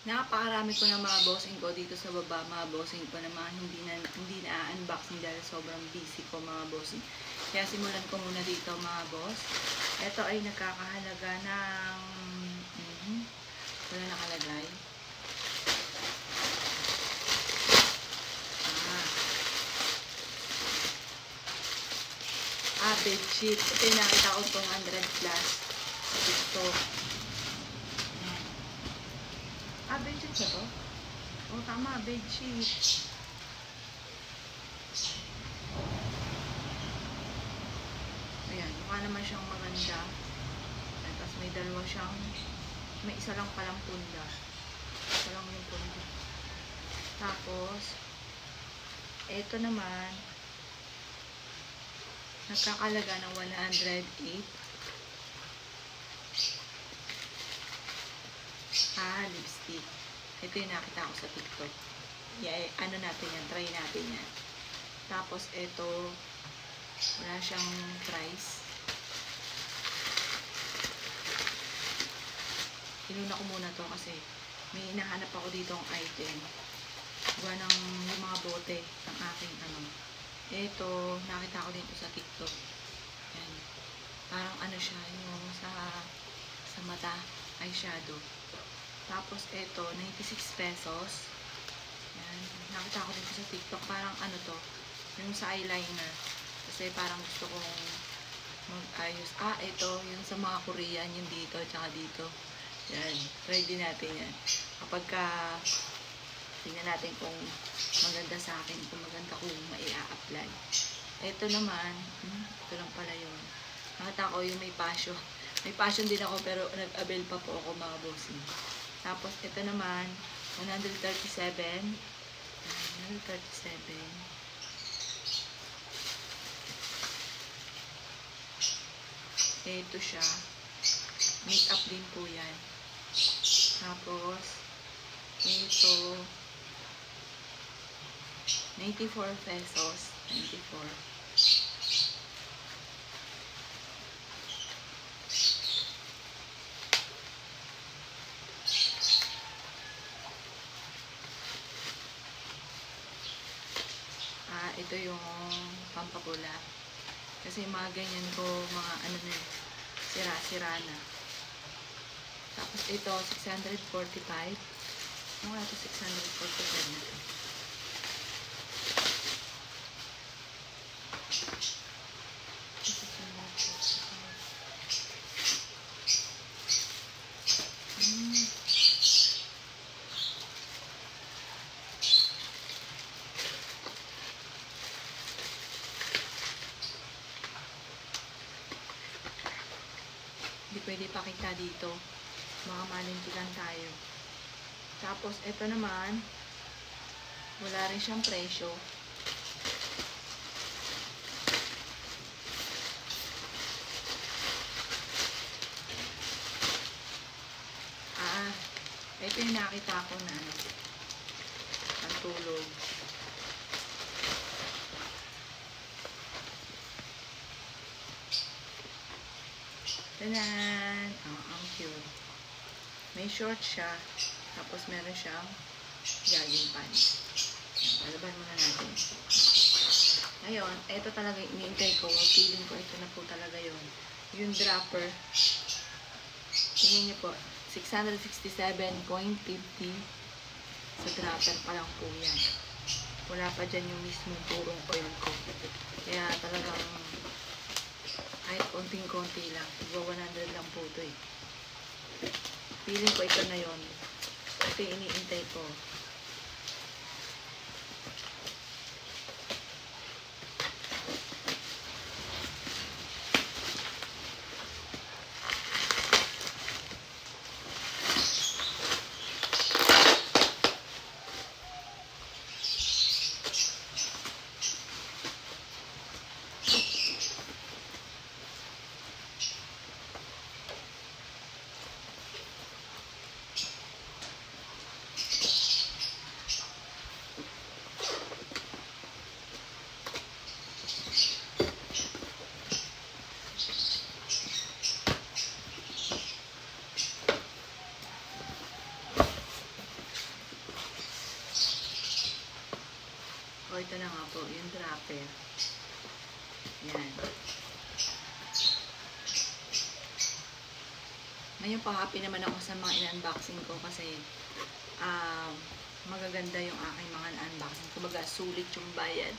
Napakarami ko ng mga bossing ko dito sa baba, mga bossing ko na mga hindi na unboxing dahil sobrang busy ko mga bossing. Kaya simulan ko muna dito mga boss. Ito ay nagkakahalaga ng wala nakalagay. Bedsheet. Ito yung nakita ko itong 100 plus sa TikTok. Bedsheet ba to? Oo, tama, bedsheet. Ayan, mukha naman siyang maganda. Tapos may dalawa siyang, may isa lang palang punda. Isa lang yung punda. Tapos, ito naman, nagkakalaga ng 108. Lipstick. Ito yung nakita ko sa TikTok. Yeah, ano natin yan, try natin yan. Tapos ito, wala siyang price. Inuna ko muna to kasi may hinahanap ako ditong item. Gawa ng yung mga bote ng aking ano. Ito, nakita ko dito sa TikTok. Yan. Parang ano siya, yung sa mata, eyeshadow. Tapos ito, 96 pesos. Yan. Nakita ko dito sa TikTok. Parang ano to, yung sa eyeliner. Kasi parang gusto kong mag-ayos. Ito, yung sa mga Korean, yung dito, tsaka dito. Yan. Try din natin yan. Kapag tingnan natin kung maganda sa akin, kung maganda kung mai-apply. Ito naman, ito lang pala yun. Nakita ko yung may passion. May passion din ako pero nag-avail pa po ako mga bossing. Tapos ito naman, 137. 137. Ito siya. Make-up din po yan. Tapos, ito, 94 pesos. 94. Ito yung pampapula. Kasi mga ganyan ko, mga ano na, sira-sira na. Tapos ito, 645. Ano nga ito, 645 na ito? Hindi pwede pakita dito. Mga malintikan tayo. Tapos, ito naman, wala rin siyang presyo. Ito yung nakita ko na ang tulog. Tanan! Ang cute. May short siya. Tapos meron siyang jogging pants. Palaban muna natin. Ngayon, ito talaga iniintay ko. Feeling ko ito na po talaga yun. Yung dropper. Tingnan niyo po. 667.50 sa dropper pa lang po yan. Wala pa dyan yung mismong purong oil ko. Kaya talagang kahit konting-konti lang. Siguro 100 lang po ito eh. Feeling ko ito na yun. Ito yung iniintay ko. So, ito na nga po, yung dropper. Yan. Ngayon pa happy naman ako sa mga in-unboxing ko kasi magaganda yung aking mga unboxing. Kumbaga, sulit yung bayad.